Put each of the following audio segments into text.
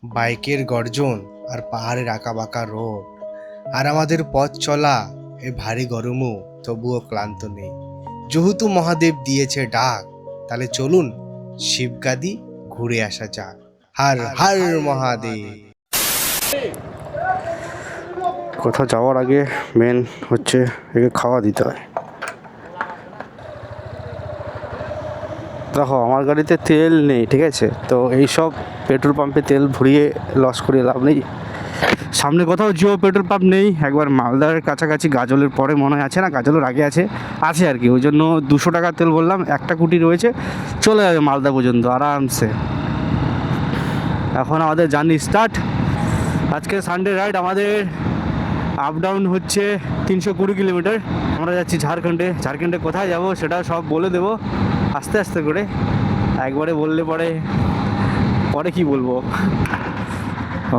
বাইকের গর্জন আর পাহাড়ের আঁকাবাঁকা রোড আর আমাদের পথ চলা এই ভারী গরমও তবুও ক্লান্ত নেই। যেহেতু মহাদেব দিয়েছে ডাক, তাহলে চলুন শিবগাদি ঘুরে আসা যাক। হর হর মহাদেব। কোথাও যাওয়ার আগে মেন হচ্ছে একে খাওয়া দিতে হয়। দেখো আমার গাড়িতে তেল নেই, ঠিক আছে, তো এইসব পেট্রোল পাম্পে তেল ভরিয়ে লস করে লাভ নেই। সামনে কোথাও জিও পেট্রোল পাম্প নেই। একবার মালদার কাছাকাছি গাজলের পরে মনে হয় আছে, না গাজলের আগে আছে আর কি, ওই জন্য 200 টাকার তেল বললাম, একটা কুটি রয়েছে, চলে যাবে মালদা পর্যন্ত আরামসে। এখন আমাদের জার্নি স্টার্ট। আজকে সানডে রাইড, আমাদের আপ ডাউন হচ্ছে 320 কিলোমিটার। আমরা যাচ্ছি ঝাড়খণ্ডে কোথায় যাব সেটা সব বলে দেবো আস্তে আস্তে করে, একবারে বললে পরে কি বলবো।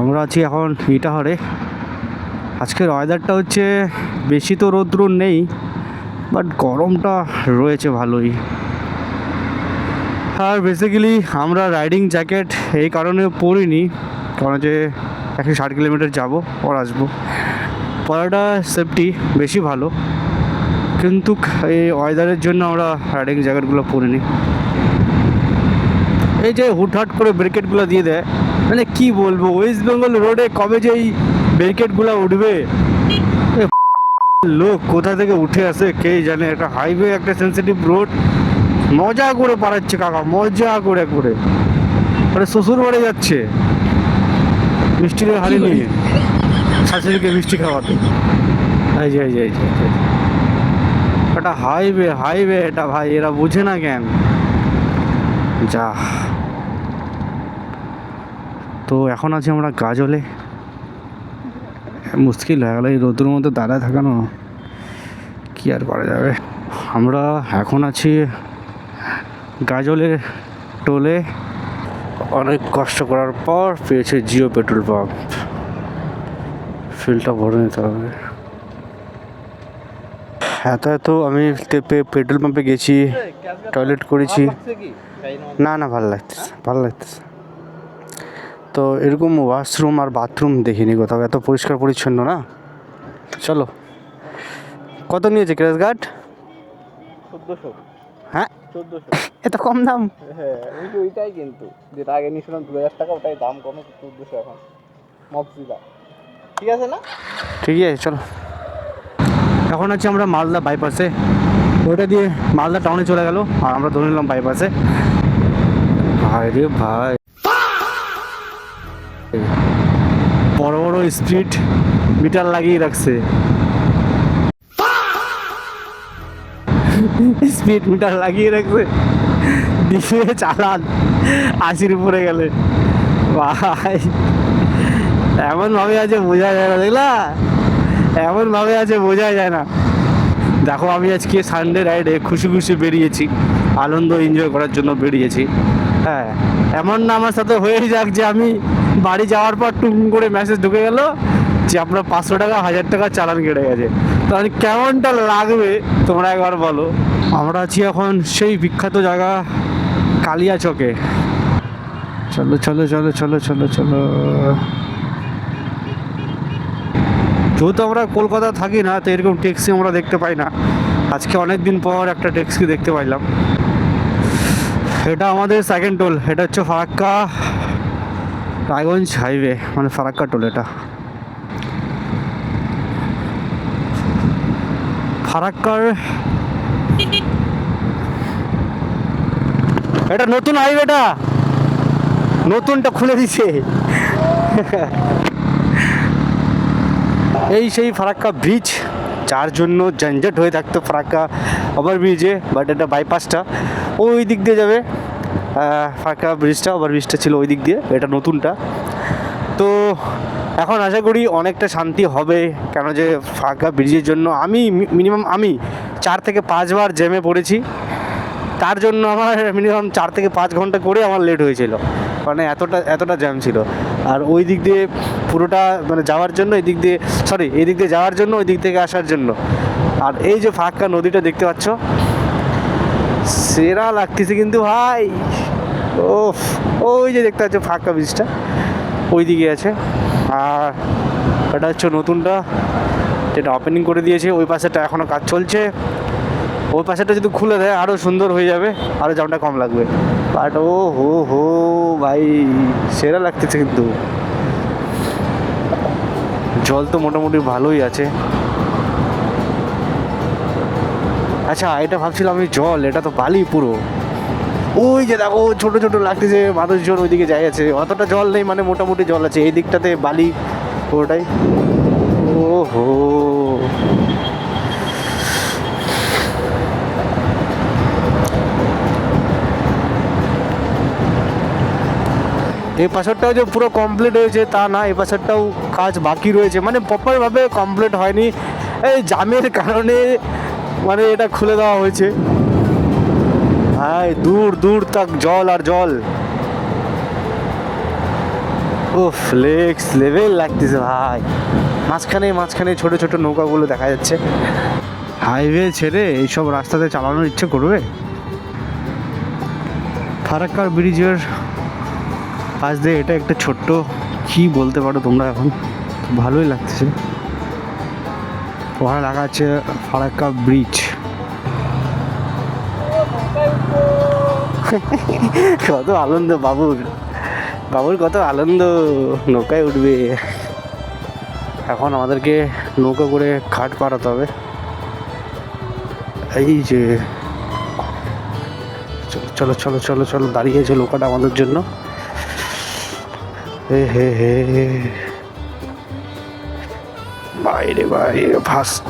আমরা আছি এখন ইটাহারে। আজকের ওয়েদারটা হচ্ছে বেশি তো রৌদ্র নেই, বাট গরমটা রয়েছে ভালোই। আর বেসিক্যালি আমরা রাইডিং জ্যাকেট এই কারণে পরিনি, কারণ যে 160 কিলোমিটার যাবো পর আসবো, পরাটা সেফটি বেশি ভালো, কিন্তু এই ওয়েদারের জন্য আমরা রাইডিং জ্যাকেটগুলো পরিনি। এই যে হুটহাট করে ব্রেকেটগুলো দিয়ে দেয়, মানে কি বলবো, ওয়েস্ট বেঙ্গল রোডে কবে যে এই ব্রেকেটগুলো উঠবে, লোক কোথা থেকে উঠে আসে কে জানে। একটা হাইওয়ে, একটা সেন্সিটিভ রোড, মজা করে পারাচ্ছে কাকা, মজা করে করে আরে শ্বশুর বাড়ি যাচ্ছে মিষ্টির হাড়ি নিয়ে শাশুড়িকে মিষ্টি খাওয়াতে। এই যে এটা হাইওয়ে এটা ভাই, এরা বুঝে না কেন যা। তো এখন আছি আমরা গাজলে। মুশকিল হয়ে গেল এই রোদের মধ্যে দাঁড়ায় থাকানো, কি আর করা যাবে। আমরা এখন আছি গাজলের টোলে। অনেক কষ্ট করার পর পেয়েছে জিও পেট্রোল পাম্প, ফিলটা ভরে নিতে হবে। এত আমি পেট্রোল পাম্পে গেছি, টয়লেট করেছি, না ভালো লাগতেছে। তো এরকম ওয়াশরুম আর বাথরুম দেখিনি কোথাও, এত পরিষ্কার পরিচ্ছন্ন না। চলো, কত নিয়েছে ক্র্যাশ গার্ড? 1400। হ্যাঁ 1400, এত কম দাম? হ্যাঁ ওইটাই, কিন্তু যেটা আগে নিয়েছিলাম 2000 টাকা, ওটাই দাম কমে 1400 এখন মফসিদা। ঠিক আছে না? ঠিকই আছে, চলো। এখন আছি আমরা মালদা বাইপাসে, ওইটা দিয়ে মালদা টাউনে চলে গেল আর আমরা ধরে নিলাম বাইপাসে। ভাই রে ভাই, বড় বড় স্পিড মিটার লাগিয়ে রাখছে, স্পিড মিটার লাগিয়ে রাখছে, দিয়ে চালান 80-র উপরে গেলে। ভাই এমন ভাবে আছে বোঝা যায় না, দেখলা, এমন ভাবে আছে বোঝা যায় না। দেখো আমি আজকে সানডে রাইডে খুশি বেরিয়েছি, আনন্দ এনজয় করার জন্য বেরিয়েছি। হ্যাঁ, এমন না আমার সাথে হয়ে যাক যে আমি বাড়ি যাওয়ার পর টুম করে মেসেজ ঢুকে গেল যে আপনার 500 টাকা 1000 টাকা চালান কেটে গেছে, তাহলে কেমনটা লাগবে তোমরা একবার বলো। আমরা আছি এখন সেই বিখ্যাত জায়গা কালিয়াচকে। চলো চলো চলো চলো চলো চলো। যেহেতু আমরা কলকাতা থাকি না, তো এরকম ট্যাক্সি আমরা দেখতে পাই না। আজকে অনেক দিন পর একটা ট্যাক্সি দেখতে পাইলাম। এটা আমাদের সেকেন্ড টোল, এটা হচ্ছে ফারাক্কা রায়গঞ্জ হাইওয়ে, মানে ফারাক্কা টোল। এটা ফারাক্কার, এটা নতুন হাইওয়েটা, নতুনটা খুলে দিছে। এই সেই ফারাক্কা ব্রিজ, যার জন্য ঝঞ্ঝট হয়ে থাকতো ফারাক্কা ওভার ব্রিজে, বাট এটা বাইপাসটা ওই দিক দিয়ে যাবে। ফারাক্কা ব্রিজটা, ওভার ব্রিজটা ছিল ওই দিক দিয়ে, এটা নতুনটা। তো এখন আশা করি অনেকটা শান্তি হবে, কেন যে ফারাক্কা ব্রিজের জন্য আমি মিনিমাম 4 থেকে 5 বার জ্যামে পড়েছি। তার জন্য আমার মিনিমাম 4 থেকে 5 ঘন্টা করে আমার লেট হয়েছিল, মানে এতটা জ্যাম ছিল। আর ওই দিক দিয়ে পুরোটা মানে যাওয়ার জন্য, এই দিক দিয়ে যাওয়ার জন্য, ওই দিক থেকে আসার জন্য। আর এই যে ফারাক্কা নদীটা দেখতে পাচ্ছ, সেরা লাগতেছে কিন্তু ভাই। ওই যে দেখতে পাচ্ছ ফারাক্কা ব্রিজটা, ওই দিকে আছে। আর এটা হচ্ছে নতুনটা, যেটা ওপেনিং করে দিয়েছে। ওই পাশেটা এখনও কাজ চলছে। ওই পাশেটা যদি খুলে দেয় আরও সুন্দর হয়ে যাবে, আরও জামটা কম লাগবে। বাট ও হো হো ভাই, সেরা লাগতেছে কিন্তু। জল তো মোটামুটি ভালোই আছে। আচ্ছা, এটা ভাবছিলাম আমি জল, এটা তো বালি পুরো। ওই যে দেখো ছোট ছোট লাগতেছে, মানুষজন ওইদিকে যাই আছে। অতটা জল নেই, মানে মোটামুটি জল আছে। এই দিকটাতে বালি পুরোটাই। ও হো, এই পাশেরটাও যে পুরো কমপ্লিট হয়েছে তা না, এই পাশেরটাও কাজ বাকি রয়েছে, মানে প্রপারভাবে কমপ্লিট হয়নি। এই জামের কারণে মানে এটা খুলে দেওয়া হয়েছে। ভাই দূর দূর তক জল আর জল। ও ফ্লেক্স লেভেল লাগতেছে ভাই। মাঝখানে মাঝখানে ছোট ছোট নৌকাগুলো দেখা যাচ্ছে। হাইওয়ে ছেড়ে এইসব রাস্তাতে চালানোর ইচ্ছে করবে? ফারাক্কা ব্রিজের পাশ দিয়ে এটা একটা ছোট্ট, কি বলতে পারো তোমরা, এখন ভালোই লাগতেছে। ওখানে লেখা আছে ফারাক্কা ব্রিজ। কত আনন্দ বাবুর, বাবুর কত আনন্দ, নৌকায় উঠবে। এখন আমাদেরকে নৌকা করে ঘাট পারাতে হবে। এই যে চলো চলো চলো চলো চলো, দাঁড়িয়েছে নৌকাটা আমাদের জন্য। হে হে হে, বাইরে বাইরে ফার্স্ট।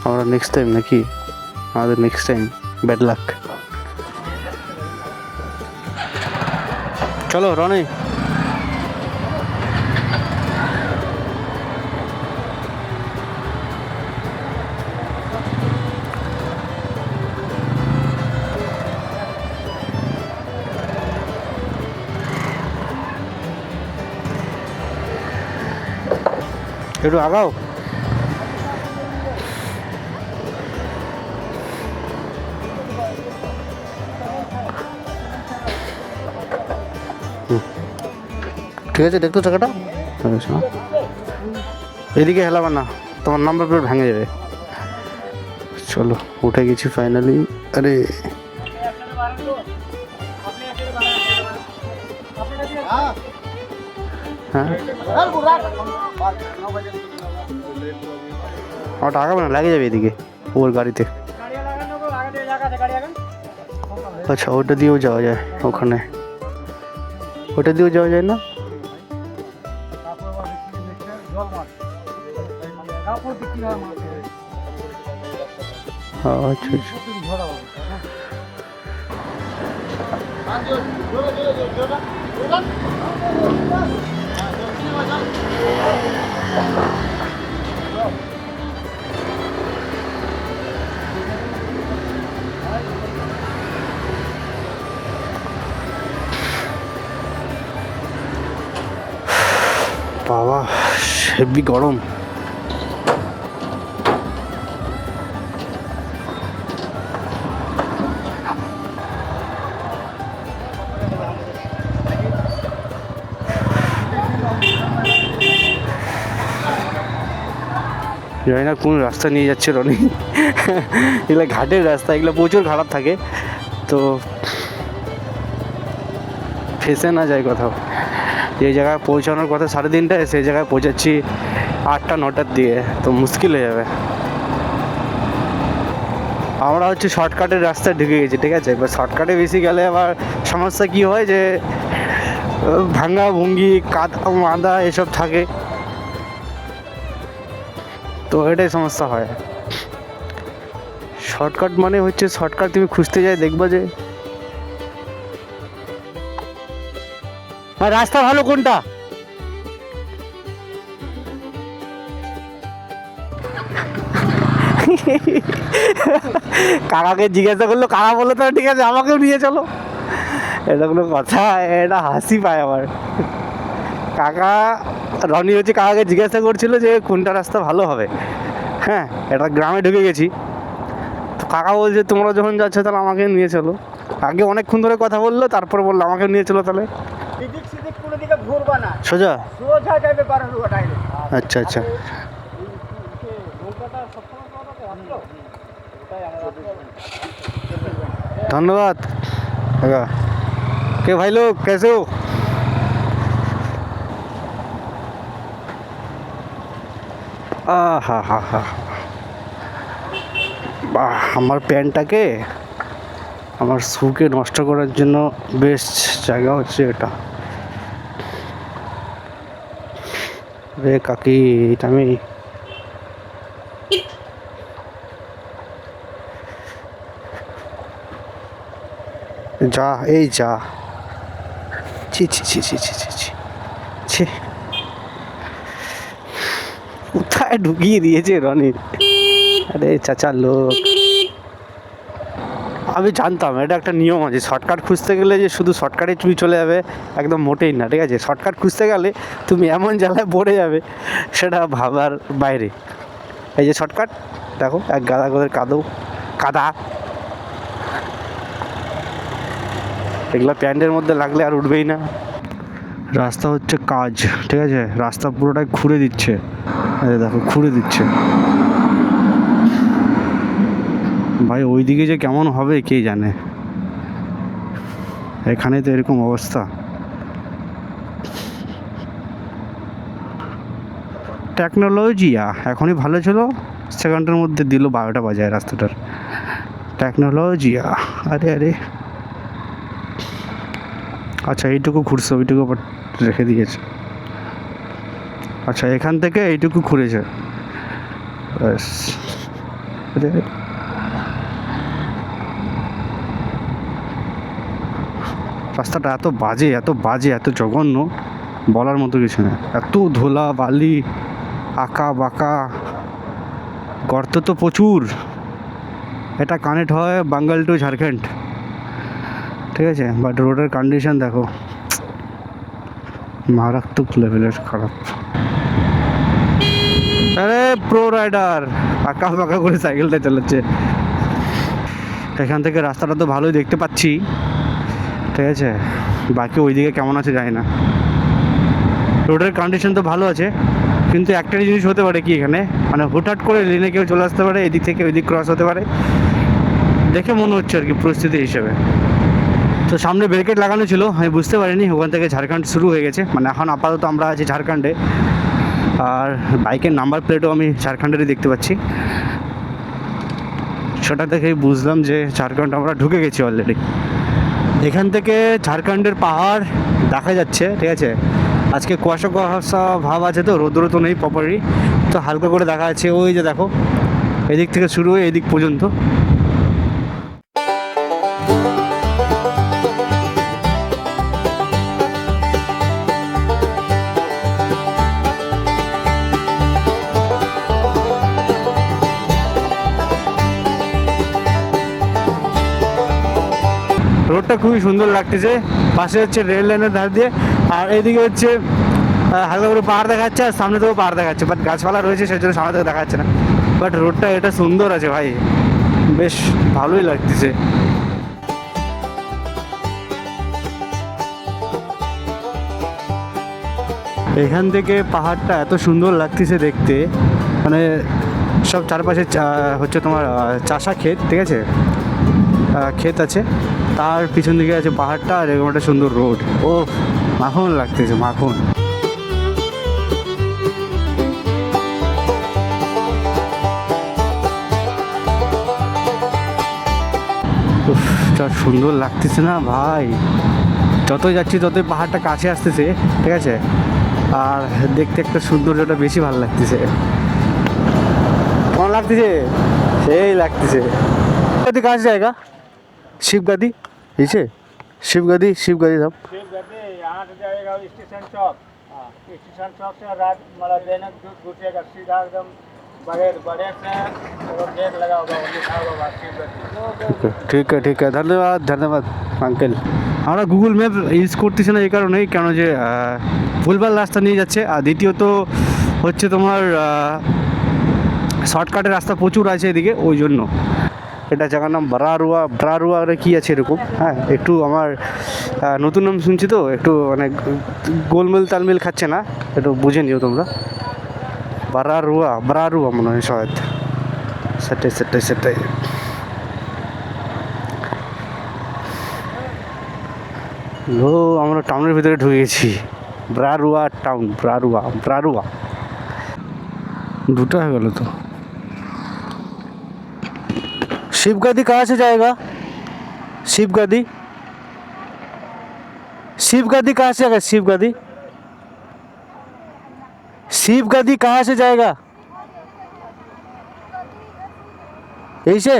আমরা নেক্সট টাইম নাকি? আমাদের নেক্সট টাইম ব্যাড লাক। চলো রনি। একটু আগাও। ঠিক আছে, দেখতো চাকাটা। এদিকে হেলাবার না, তোমার নাম্বার প্লেট ভেঙে যাবে। চলো উঠে গেছি ফাইনালি। আরে হ্যাঁ, আমার টাকা না লাগে যাবে এদিকে ওর গাড়িতে। আচ্ছা, ওটা দিয়েও যাওয়া যায় ওখানে, ওটা দিয়েও যাওয়া যায় না? আচ্ছা আচ্ছা, বাবা হেভি গরম। জানি না কোন রাস্তা নিয়ে যাচ্ছে রনি। এগুলো ঘাটের রাস্তা, এগুলো প্রচুর খারাপ থাকে, তো ফেসে না যায় কোথাও। যে জায়গায় পৌঁছানোর কথা 3:30টায়, সেই জায়গায় পৌঁছাচ্ছি 8টা-9টার দিয়ে, তো মুশকিল হয়ে যাবে। আমরা হচ্ছে শর্টকাটের রাস্তায় ঢুকে গেছি, ঠিক আছে। এবার শর্টকাটে বেশি গেলে আবার সমস্যা কি হয় যে ভাঙ্গা ভুঙ্গি কাদা মাদা এসব থাকে, তো এটাই সমস্যা হয়। শর্টকাট মানে হচ্ছে শর্টকাট তুমি খুঁজতে যাই দেখবা যে রাস্তা ভালো কোনটা। কাকাকে জিজ্ঞাসা করলো, কাকা বললো তো ঠিক আছে আমাকেও নিয়ে চলো। এটা কোনো কথা? এটা হাসি পায় আমার। কাকা, রনি হচ্ছে কাকাকে জিজ্ঞাসা করছিল যে কোনটা রাস্তা ভালো হবে। হ্যাঁ, এটা গ্রামে ঢুকে গেছি, তো কাকা বলছে তোমরা যখন যাচ্ছ তাহলে আমাকে নিয়ে চলো। আগে অনেকক্ষণ ধরে কথা বললো, তারপর বললো আমাকে নিয়ে চলো তাহলে। এদিক সেদিক কোনো দিকে ঘুরবা না, সোজা? সোজা যাবে বারোটা ডাইরেক্ট। আচ্ছা আচ্ছা। নৌকাটা সবসময় পাওয়া যাবে আসলো, ওটাই আমরা धन्यवाद काका। के भाई लोग कैसे हो? হা হা হা, বাহ, আমার প্যান্টটাকে আমার শুকে নষ্ট করার জন্য বেস্ট জায়গা হচ্ছে এটা। রে কাকি, এটা আমি যা, এই যা, ছি ছি ছি ছি ছি ছি ছি ছি, কোথায় ঢুকিয়ে দিয়েছে রনি। আরে চাচা লোক, আমি জানতাম এটা একটা নিয়ম আছে, শর্টকাট খুঁজতে গেলে যে শুধু শর্টকাটে তুমি চলে যাবে একদম মোটেই না, ঠিক আছে? শর্টকাট খুঁজতে গেলে তুমি এমন জায়গায় পড়ে যাবে সেটা ভাবার বাইরে। এই যে শর্টকাট দেখো, এক গাদা করে কাদা, এগুলো প্যান্টের মধ্যে লাগলে আর উঠবেই না। রাস্তা হচ্ছে কাজ, ঠিক আছে? রাস্তা পুরোটাই খুঁড়ে দিচ্ছে, এই দেখো খুঁড়ে দিচ্ছে ভাই। ওইদিকে যে কেমন হবে কে জানে, এখানে তো এরকম অবস্থা। টেকনোলজিয়া এখনই ভালো ছিল, সেকেন্ডের মধ্যে দিল 12টা বাজায় রাস্তাটার। টেকনোলজিয়া, আরে আরে, আচ্ছা এইটুকু ঘুরছে, ওইটুকু আবার রেখে দিয়েছে। আচ্ছা এখান থেকে এইটুকু ঘুরেছে, ব্যাস। আরে রাস্তাটা এত বাজে, এত বাজে, এত জঘন্য, বলার মতো কিছু না। এত ধুলা বালি, আঁকা বাঁকা, গর্ত তো প্রচুর। এটা কানেক্ট হয় বাঙ্গাল টু ঝাড়খণ্ড, ঠিক আছে? বাট রোডের কন্ডিশন দেখো মারাত্মক লেভেলের খারাপ। আরে প্রো রাইডার আঁকা বাঁকা করে সাইকেলটা চালাচ্ছে। এখান থেকে রাস্তাটা তো ভালোই দেখতে পাচ্ছি, ঠিক আছে? বাকি ওইদিকে কেমন আছে জানি না। রোডের কন্ডিশন তো ভালো আছে, কিন্তু একটা জিনিস হতে পারে কি, এখানে মানে হুটহাট করে লেনে কেউ চলে আসতে পারে, এদিক থেকে ওইদিক ক্রস হতে পারে, দেখে মনে হচ্ছে আর কি পরিস্থিতি হিসেবে। তো সামনে ব্যারিকেড লাগানো ছিল, আমি বুঝতে পারিনি ওখান থেকে ঝাড়খণ্ড শুরু হয়ে গেছে। মানে এখন আপাতত আমরা আছি ঝাড়খণ্ডে, আর বাইকের নাম্বার প্লেটও আমি ঝাড়খণ্ডেরই দেখতে পাচ্ছি। সেটা দেখেই বুঝলাম যে ঝাড়খণ্ড আমরা ঢুকে গেছি অলরেডি। এখান থেকে ঝাড়খণ্ডের পাহাড় দেখা যাচ্ছে, ঠিক আছে? আজকে কুয়াশা কুয়াশা ভাব আছে, তো রোদ্র তো নেই প্রপারলি, তো হালকা করে দেখা যাচ্ছে। ওই যে দেখো, এদিক থেকে শুরু হয়ে এদিক পর্যন্ত। রোডটা খুবই সুন্দর লাগতেছে, পাশে হচ্ছে রেল লাইনের ধার দিয়ে, আর এইদিকে হচ্ছে হালকা করে পাহাড় দেখা যাচ্ছে, আর সামনে থেকেও পাহাড় দেখা যাচ্ছে, বাট গাছপালা রয়েছে সেই জন্য সামনে থেকে দেখা যাচ্ছে না। বাট রোডটা এটা সুন্দর আছে ভাই, বেশ ভালোই লাগতেছে। এখান থেকে পাহাড়টা এত সুন্দর লাগতেছে দেখতে, মানে সব চারপাশে হচ্ছে তোমার চাষা ক্ষেত, ঠিক আছে? ক্ষেত আছে, তার পিছন দিকে আছে পাহাড়টা, আর এরকম একটা সুন্দর রোড। ও মাখন লাগতেছে, মাখন। উফ, যা সুন্দর লাগতেছে না ভাই, যতই যাচ্ছি ততই পাহাড়টা কাছে আসতেছে, ঠিক আছে? আর দেখতে একটা সৌন্দর্যটা বেশি ভালো লাগতেছে। কেমন লাগতেছে? সেই লাগতেছে। কাজ জায়গা शिवगदी नीचे शिवगदी धाम। शिवगदी यहाँ से जाएगा स्टेशन चौक, स्टेशन चौक से रात मतलब देने घुसेगा सीधा एकदम बड़े बड़े से गेट लगा होगा, लिखा होगा शिवगदी। ठीक है, धन्यवाद धन्यवाद আঙ্কেল। আমরা গুগল ম্যাপ ইউজ করতেছি না এই কারণেই, কেন যে ভুলভাল রাস্তা নিয়ে যাচ্ছে, আর দ্বিতীয়ত হচ্ছে তোমার শর্টকাটের রাস্তা প্রচুর আছে এদিকে, ওই জন্য। এটা জায়গার নাম ব্রারুয়া কি আছে এরকম। হ্যাঁ, একটু আমার নতুন নাম শুনছি তো, একটু মানে গোলমেল তালমেল খাচ্ছে না, একটু বুঝে নিও তোমরা। ব্রারুয়া মনে হয় শায়দ। সেটাই। লো, আমরা টাউনের ভিতরে ঢুকে গেছি। ব্রারুয়া টাউন, ব্রারুয়া 2টা হয়ে গেল তো। शिवगदी कहाँ से जाएगा? शिवगदी कहाँ से आएगा? शिवगदी कहाँ से जाएगा? यही से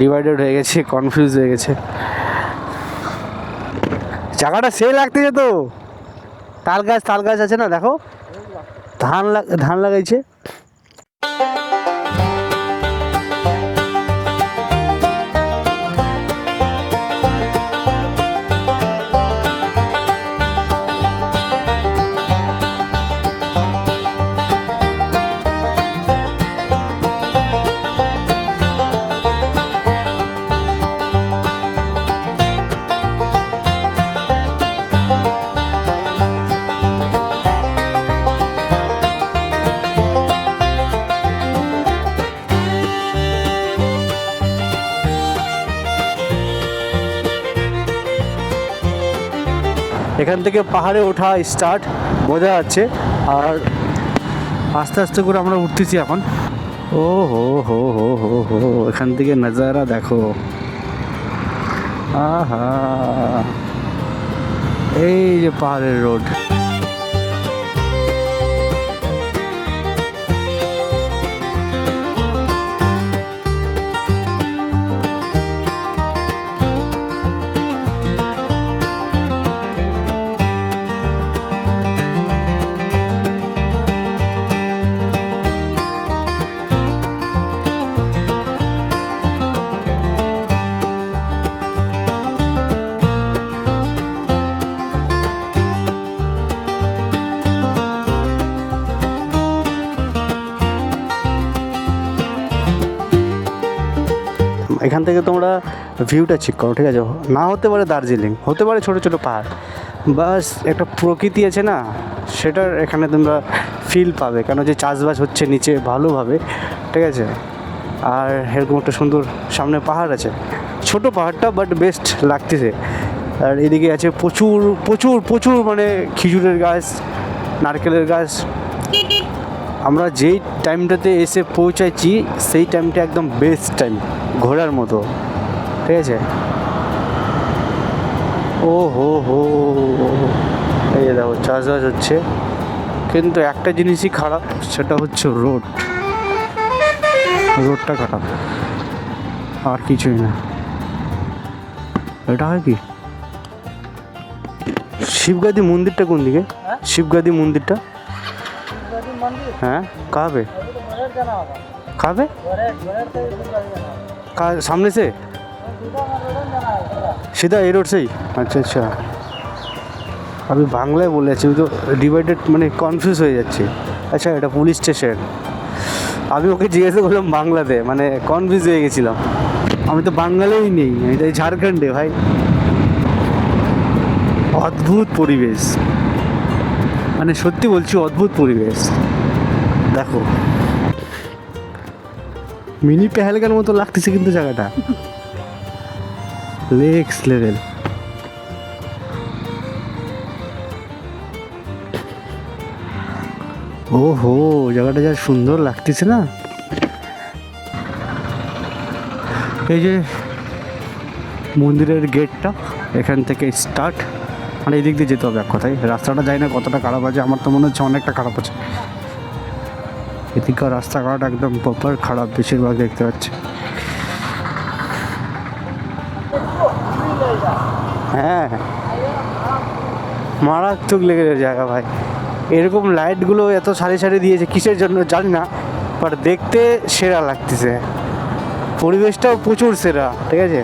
ডিভাইডেড হয়ে গেছে, কনফিউজ হয়ে গেছে। জায়গাটা সে লাগতেছে তো। তাল গাছ আছে না, দেখো ধান লাগাইছে। এখান থেকে পাহাড়ে ওঠা স্টার্ট, বোঝা যাচ্ছে। আর আস্তে আস্তে করে আমরা উঠতেছি এখন। ও হো, এখান থেকে নজারা দেখো। আহা, এই যে পাহাড়ের রোড। এখান থেকে তোমরা ভিউটা চেক করো, ঠিক আছে? না হতে পারে দার্জিলিং, হতে পারে ছোটো ছোটো পাহাড়, বাস একটা প্রকৃতি আছে না, সেটার এখানে তোমরা ফিল পাবে। কেন যে চাষবাস হচ্ছে নিচে ভালোভাবে, ঠিক আছে? আর এরকম একটা সুন্দর সামনে পাহাড় আছে, ছোট পাহাড়টা বাট বেস্ট লাগতেছে। আর এদিকে আছে প্রচুর প্রচুর প্রচুর মানে খেজুরের গাছ, নারকেলের গাছ। আমরা যেই টাইমটাতে এসে পৌঁছাইছি সেই টাইমটা একদম বেস্ট টাইম ঘোরার মতো, ঠিক আছে? ও হো, এই দেখো চাষবাস হচ্ছে, কিন্তু একটা জিনিসই খারাপ, সেটা হচ্ছে রোডটা খারাপ, আর কিছুই না। এটা হয় কি? শিবগাদি মন্দিরটা কোন দিকে? শিবগাদি মন্দিরটা हाँ कहाँ पे? कहाँ सामने से सीधा ए रोड से ही? अच्छा अभी बांग्लाয় বলে যাচ্ছে, তো ডিভাইডেড মানে কনফিউজ হয়ে যাচ্ছে। আচ্ছা, এটা পুলিশ স্টেশন। আমি ওকে জিজ্ঞাসা করলাম বাংলাতে, মানে কনফিউজ হয়ে গেছিলাম। আমি তো বাংলাতেই নেই, এটা ঝাড়খণ্ডে ভাই। অদ্ভুত পরিবেশ, মানে সত্যি বলছি অদ্ভুত পরিবেশ। দেখো মিনি পেহেলগাঁর মতো লাগতেছে কিন্তু জায়গাটা, নেক্সট লেভেল। ওহো, জায়গাটা যা সুন্দর লাগতেছে না। এই যে মন্দিরের গেটটা, এখান থেকে স্টার্ট, মানে এই দিক দিয়ে যেতে হবে এক কথায়। রাস্তাটা যাই না কতটা খারাপ আছে, আমার তো মনে হচ্ছে অনেকটা খারাপ আছে। এদিককার রাস্তাঘাট একদম প্রপার খারাপ, বেশিরভাগ দেখতে পাচ্ছি। হ্যাঁ, মারাত্মক লেগে জায়গা ভাই। এরকম লাইটগুলো এত সারি সারি দিয়েছে কিসের জন্য জানি না, বাট দেখতে সেরা লাগতেছে। পরিবেশটাও প্রচুর সেরা, ঠিক আছে?